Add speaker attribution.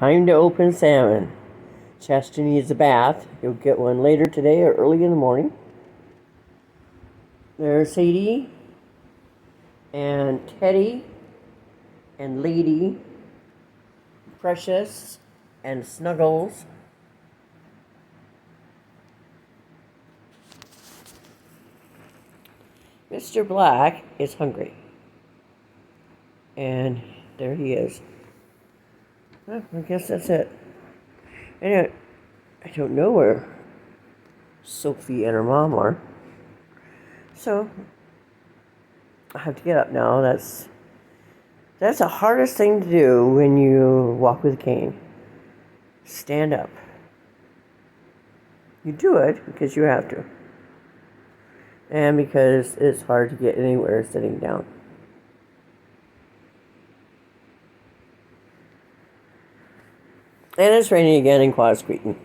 Speaker 1: Time to open salmon. Chester needs a bath. He'll get one later today or early in the morning. There's Sadie and Teddy and Lady, Precious and Snuggles. Mr. Black is hungry. And there he is. Well, I guess that's it. I don't know where Sophie and her mom are. So I have to get up now. That's the hardest thing to do when you walk with a cane. Stand up. You do it because you have to. And because it's hard to get anywhere sitting down. And it's raining again in Quasqueton.